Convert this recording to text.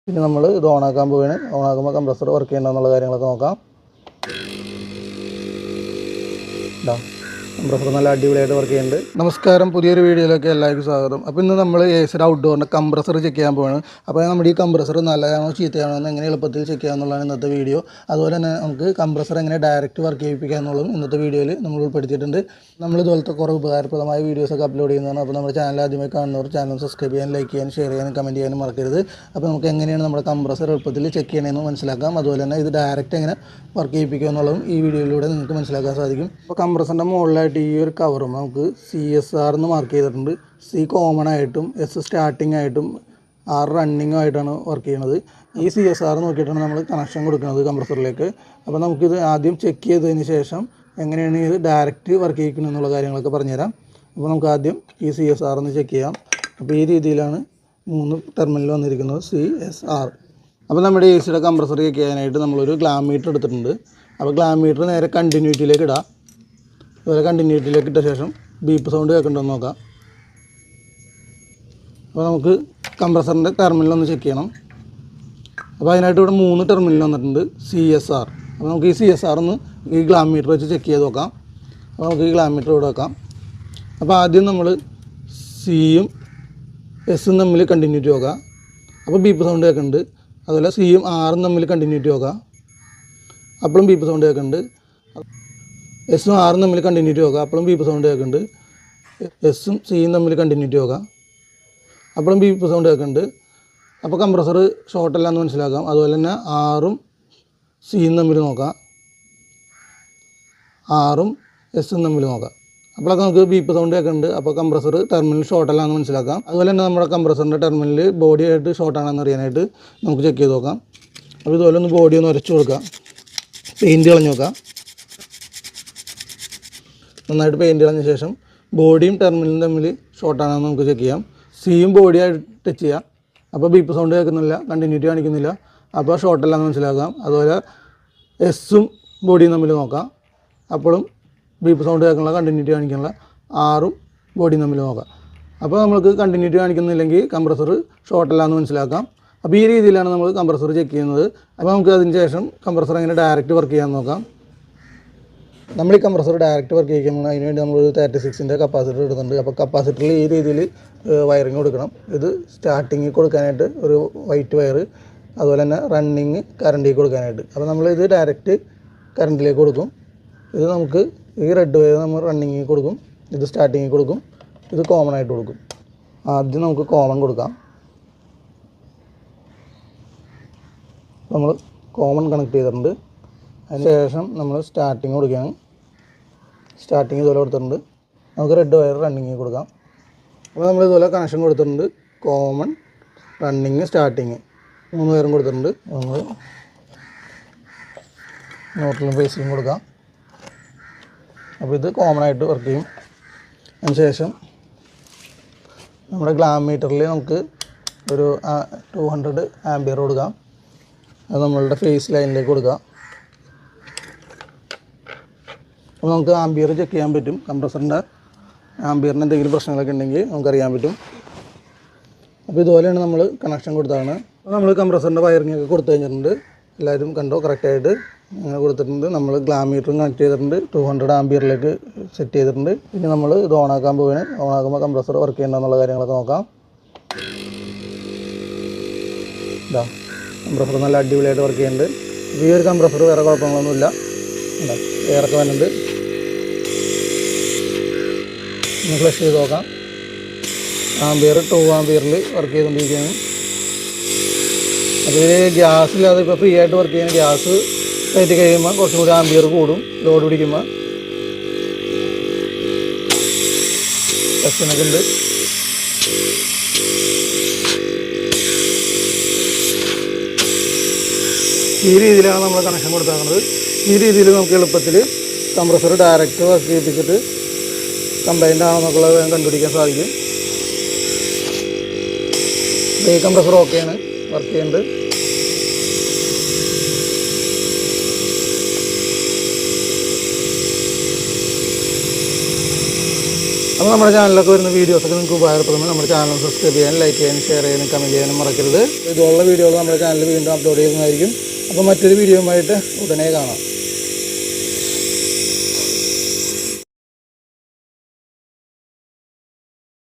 പിന്നെ നമ്മൾ ഇത് ഓണാക്കാൻ പോവുകയാണ്. ഓണാക്കുമ്പോൾ കംപ്രസർ വർക്ക് ചെയ്യണമെന്നുള്ള കാര്യങ്ങളൊക്കെ നോക്കാം. കംപ്രസർ നല്ല അടിപൊളിയായിട്ട് വർക്ക് ചെയ്യുന്നുണ്ട്. നമസ്കാരം, പുതിയൊരു വീഡിയോയിലേക്ക് എല്ലാവർക്കും സ്വാഗതം. അപ്പോൾ ഇന്ന് നമ്മൾ എസിയുടെ ഔട്ട്ഡോറിൻ്റെ കംപ്രസർ ചെക്ക് ചെയ്യാൻ പോവാണ്. അപ്പോൾ നമ്മുടെ ഈ കംപ്രസർ നല്ലതാണോ ചീത്തയാണോ എന്ന് എങ്ങനെ എളുപ്പത്തിൽ ചെക്ക് ചെയ്യാമെന്നുള്ളതാണ് ഇന്നത്തെ വീഡിയോ. അതുപോലെ തന്നെ നമുക്ക് കംപ്രസർ എങ്ങനെ ഡയറക്റ്റ് വർക്ക് ചെയ്യിപ്പിക്കുക എന്നുള്ളതും ഇന്നത്തെ വീഡിയോയിൽ നമ്മൾ ഉൾപ്പെടുത്തിയിട്ടുണ്ട്. നമ്മൾ ഇതുപോലത്തെ കുറേ ഉപകാരപ്രദമായ വീഡിയോസൊക്കെ അപ്ലോഡ് ചെയ്യുന്നതാണ്. അപ്പോൾ നമ്മുടെ ചാനൽ ആദ്യമായി കാണുന്നവർ ചാനൽ സബ്സ്ക്രൈബ് ചെയ്യാൻ, ലൈക്ക് ചെയ്യാൻ, ഷെയർ ചെയ്യാനും കമൻറ്റ് ചെയ്യാനും മറക്കരുത്. അപ്പോൾ നമുക്ക് എങ്ങനെയാണ് നമ്മുടെ കംപ്രസർ എളുപ്പത്തിൽ ചെക്ക് ചെയ്യണമെന്ന് മനസ്സിലാക്കാം. അതുപോലെ തന്നെ ഇത് ഡയറക്റ്റ് എങ്ങനെ വർക്ക് ചെയ്യിപ്പിക്കുക എന്നുള്ളതും ഈ വീഡിയോയിലൂടെ നിങ്ങൾക്ക് മനസ്സിലാക്കാൻ സാധിക്കും. അപ്പോൾ കംപ്രസറിൻ്റെ മുകളിലായിട്ട് ഈ ഒരു കവറും നമുക്ക് CSR എന്ന് മാർക്ക് ചെയ്തിട്ടുണ്ട്. C കോമൺ ആയിട്ടും S സ്റ്റാർട്ടിംഗ് ആയിട്ടും R റണ്ണിങ്ങും ആയിട്ടാണ് വർക്ക് ചെയ്യുന്നത്. ഈ CSR നോക്കിയിട്ടാണ് നമ്മൾ കണക്ഷൻ കൊടുക്കുന്നത് കംപ്രസറിലേക്ക്. അപ്പോൾ നമുക്കിത് ആദ്യം ചെക്ക് ചെയ്തതിന് ശേഷം എങ്ങനെയാണ് ഇത് ഡയറക്റ്റ് വർക്ക് ചെയ്യിക്കുന്നത് എന്നുള്ള കാര്യങ്ങളൊക്കെ പറഞ്ഞുതരാം. അപ്പോൾ നമുക്ക് ആദ്യം ഈ CSR ഒന്ന് ചെക്ക് ചെയ്യാം. അപ്പോൾ ഈ രീതിയിലാണ് 3 ടെർമിനൽ വന്നിരിക്കുന്നത് CSR. അപ്പോൾ നമ്മുടെ എസിയുടെ കംപ്രസർ ചെക്ക് ചെയ്യാനായിട്ട് നമ്മളൊരു ഗ്ലാം മീറ്റർ എടുത്തിട്ടുണ്ട്. അപ്പോൾ ഗ്ലാം മീറ്റർ നേരെ കണ്ടിന്യൂറ്റിയിലേക്ക് ഇടാം. അതുപോലെ കണ്ടിന്യൂറ്റിയിലേക്ക് ഇട്ട ശേഷം ബീപ്പ് സൗണ്ട് കേൾക്കുന്നുണ്ടോ നോക്കാം. അപ്പോൾ നമുക്ക് കംപ്രസറിൻ്റെ ടെർമിനലൊന്ന് ചെക്ക് ചെയ്യണം. അപ്പോൾ അതിനായിട്ട് ഇവിടെ 3 ടെർമിനൽ വന്നിട്ടുണ്ട് CSR. അപ്പോൾ നമുക്ക് ഈ CSR ഒന്ന് ഈ ഗ്ലാം മീറ്റർ വെച്ച് ചെക്ക് ചെയ്ത് നോക്കാം. അപ്പോൾ നമുക്ക് ഈ ഗ്ലാം മീറ്റർ ഇവിടെ വെക്കാം. അപ്പോൾ ആദ്യം നമ്മൾ Cയും Sയും തമ്മിൽ കണ്ടിന്യൂറ്റി നോക്കാം. അപ്പോൾ ബീപ്പ് സൗണ്ട് കേൾക്കുന്നുണ്ട്. അതുപോലെ Cയും Rയും തമ്മിൽ കണ്ടിന്യൂറ്റി നോക്കാം. അപ്പോഴും ബീപ്പ് സൗണ്ട് കേൾക്കുന്നുണ്ട്. Sയും Rയും തമ്മിൽ കണ്ടിന്യൂറ്റി നോക്കാം. അപ്പോഴും ബീപ്പ് സൗണ്ട് കേൾക്കുന്നുണ്ട്. Sയും Cയും തമ്മിൽ കണ്ടിന്യൂറ്റി നോക്കാം. അപ്പോഴും ബീപ്പ് സൗണ്ട് കേൾക്കുന്നുണ്ട്. അപ്പോൾ കംപ്രസർ ഷോർട്ടല്ല എന്ന് മനസ്സിലാക്കാം. അതുപോലെ തന്നെ Rയും Cയും തമ്മിൽ നോക്കാം. Rയും Sയും തമ്മിൽ നോക്കാം. അപ്പോഴൊക്കെ നമുക്ക് ബീപ്പ് സൗണ്ട് കേൾക്കുന്നുണ്ട്. അപ്പോൾ കംപ്രസർ ടെർമിനൽ ഷോർട്ടല്ല എന്ന് മനസ്സിലാക്കാം. അതുപോലെ തന്നെ നമ്മുടെ കംപ്രസറിൻ്റെ ടെർമിനൽ ബോഡി ആയിട്ട് ഷോർട്ടാണെന്ന് അറിയാനായിട്ട് നമുക്ക് ചെക്ക് ചെയ്ത് നോക്കാം. അപ്പോൾ ഇതുപോലെ ഒന്ന് ബോഡി ഒന്ന് ഉരച്ച് കൊടുക്കാം. പെയിൻറ്റ് കളഞ്ഞ് നോക്കാം. നന്നായിട്ട് പെയിൻറ്റ് കളഞ്ഞ ശേഷം ബോഡിയും ടെർമിനലും തമ്മിൽ ഷോർട്ടാണെന്ന് നമുക്ക് ചെക്ക് ചെയ്യാം. Cയും ബോഡിയായിട്ട് ടച്ച് ചെയ്യാം. അപ്പോൾ ബീപ്പ് സൗണ്ട് കേൾക്കുന്നില്ല, കണ്ടിന്യൂറ്റി കാണിക്കുന്നില്ല. അപ്പോൾ ഷോർട്ടല്ലാന്ന് മനസ്സിലാക്കാം. അതുപോലെ Sയും ബോഡിയും തമ്മിൽ നോക്കാം. അപ്പോഴും ബീപ്പ് സൗണ്ട് കേൾക്കുന്നില്ല, കണ്ടിന്യൂറ്റി കാണിക്കുന്നില്ല. Rയും ബോഡിയും തമ്മിൽ നോക്കാം. അപ്പോൾ നമുക്ക് കണ്ടിന്യൂറ്റി കാണിക്കുന്നില്ലെങ്കിൽ കംപ്രസർ ഷോർട്ടല്ലാന്ന് മനസ്സിലാക്കാം. അപ്പോൾ ഈ രീതിയിലാണ് നമ്മൾ കംപ്രസർ ചെക്ക് ചെയ്യുന്നത്. അപ്പോൾ നമുക്ക് അതിന് ശേഷം കംപ്രസർ എങ്ങനെ ഡയറക്റ്റ് വർക്ക് ചെയ്യാൻ നോക്കാം. നമ്മൾ ഈ കംപ്രസർ ഡയറക്റ്റ് വർക്ക് ചെയ്യിക്കുമ്പോൾ അതിനുവേണ്ടി നമ്മളൊരു 36ൻ്റെ കപ്പാസിറ്റർ എടുക്കുന്നുണ്ട്. അപ്പോൾ കപ്പാസിറ്ററിൽ ഈ രീതിയിൽ വയറിങ് കൊടുക്കണം. ഇത് സ്റ്റാർട്ടിങ്ങിൽ കൊടുക്കാനായിട്ട് ഒരു വൈറ്റ് വയർ, അതുപോലെ തന്നെ റണ്ണിങ് കറണ്ടിൽ കൊടുക്കാനായിട്ട്. അപ്പോൾ നമ്മളിത് ഡയറക്റ്റ് കറണ്ടിലേക്ക് കൊടുക്കും. ഇത് നമുക്ക് ഈ റെഡ് വയർ നമ്മൾ റണ്ണിങ്ങിൽ കൊടുക്കും, ഇത് സ്റ്റാർട്ടിങ്ങിൽ കൊടുക്കും, ഇത് കോമൺ ആയിട്ട് കൊടുക്കും. ആദ്യം നമുക്ക് കോമൺ കൊടുക്കാം. നമ്മൾ കോമൺ കണക്ട് ചെയ്തിട്ടുണ്ട്. അതിന് ശേഷം നമ്മൾ സ്റ്റാർട്ടിങ് കൊടുക്കുകയാണ്. സ്റ്റാർട്ടിങ് ഇതുപോലെ കൊടുത്തിട്ടുണ്ട്. നമുക്ക് റെഡ് വയർ റണ്ണിങ് കൊടുക്കാം. അപ്പോൾ നമ്മൾ ഇതുപോലെ കണക്ഷൻ കൊടുത്തിട്ടുണ്ട്. കോമൺ, റണ്ണിങ്, സ്റ്റാർട്ടിങ് 3 വയറും കൊടുത്തിട്ടുണ്ട്. നമ്മൾ ന്യൂട്രലും ഫേസിലും കൊടുക്കാം. അപ്പോൾ ഇത് കോമൺ ആയിട്ട് വർക്ക് ചെയ്യും. അതിന് ശേഷം നമ്മുടെ ഗ്ലാം മീറ്ററിൽ നമുക്ക് ഒരു 200 ആംപിയർ കൊടുക്കാം. അത് നമ്മളുടെ ഫേസ് ലൈനിലേക്ക് കൊടുക്കാം. അപ്പോൾ നമുക്ക് ആംബിയർ ചെക്ക് ചെയ്യാൻ പറ്റും. കംപ്രസറിൻ്റെ ആംബിയറിന് എന്തെങ്കിലും പ്രശ്നങ്ങളൊക്കെ ഉണ്ടെങ്കിൽ നമുക്കറിയാൻ പറ്റും. അപ്പോൾ ഇതുപോലെയാണ് നമ്മൾ കണക്ഷൻ കൊടുത്തതാണ്. അപ്പോൾ നമ്മൾ കംപ്രസറിൻ്റെ വയറിങ്ങൊക്കെ കൊടുത്തു കഴിഞ്ഞിട്ടുണ്ട്. എല്ലാവരും കണ്ടോ, കറക്റ്റായിട്ട് അങ്ങനെ കൊടുത്തിട്ടുണ്ട്. നമ്മൾ ഗ്ലാം മീറ്ററും കണക്ട് ചെയ്തിട്ടുണ്ട്. 200 ആംബിയറിലേക്ക് സെറ്റ് ചെയ്തിട്ടുണ്ട്. ഇനി നമ്മൾ ഇത് ഓണാക്കാൻ പോവുകയാണ്. ഓണാക്കുമ്പോൾ കംപ്രസർ വർക്ക് ചെയ്യണമെന്നുള്ള കാര്യങ്ങളൊക്കെ നോക്കാം. ഇതാ കംപ്രസർ നല്ല അടിപൊളിയായിട്ട് വർക്ക് ചെയ്യുന്നുണ്ട്. ഈ ഒരു കംപ്രസർ വേറെ കുഴപ്പങ്ങളൊന്നുമില്ല. എയറൊക്കെ വരുന്നുണ്ട്. ഒന്ന് ഫ്ലഷ് ചെയ്ത് നോക്കാം. ആംബിയർ 2 ആംബിയറിൽ വർക്ക് ചെയ്തുകൊണ്ടിരിക്കുകയാണ്. അതിൽ ഗ്യാസില്ലാതെ ഇപ്പോൾ ഫ്രീ ആയിട്ട് വർക്ക് ചെയ്യുന്ന ഗ്യാസ് കയറ്റി കഴിയുമ്പോൾ കുറച്ചും കൂടി ആംബിയർ കൂടും. ലോഡ് പിടിക്കുമ്പോൾ ടെസ്റ്റിനൊക്കെ ഉണ്ട്. ഈ രീതിയിലാണ് നമ്മൾ കണക്ഷൻ കൊടുത്തേക്കുന്നത്. ഈ രീതിയിൽ നമുക്ക് എളുപ്പത്തിൽ കംപ്രസർ ഡയറക്റ്റ് വർക്ക് ചെയ്യിപ്പിച്ചിട്ട് കംപ്ലൈൻ്റ് ആണെന്നൊക്കെയുള്ളത് കണ്ടുപിടിക്കാൻ സാധിക്കും. ഈ കംപ്രസർ ഓക്കെയാണ്, വർക്ക് ചെയ്യുന്നുണ്ട്. അപ്പോൾ അപ്പോൾ നമ്മുടെ ചാനലൊക്കെ വരുന്ന വീഡിയോസൊക്കെ നിങ്ങൾക്ക് ഉപകാരപ്പെടുന്നത് നമ്മുടെ ചാനൽ സബ്സ്ക്രൈബ് ചെയ്യാനും ലൈക്ക് ചെയ്യാനും ഷെയർ ചെയ്യാനും കമൻറ്റ് ചെയ്യാനും മറക്കരുത്. ഇതുപോലുള്ള വീഡിയോകൾ നമ്മുടെ ചാനൽ വീണ്ടും അപ്ലോഡ് ചെയ്യുന്നതായിരിക്കും. അപ്പോൾ മറ്റൊരു വീഡിയോയുമായിട്ട് ഉടനെ കാണാം.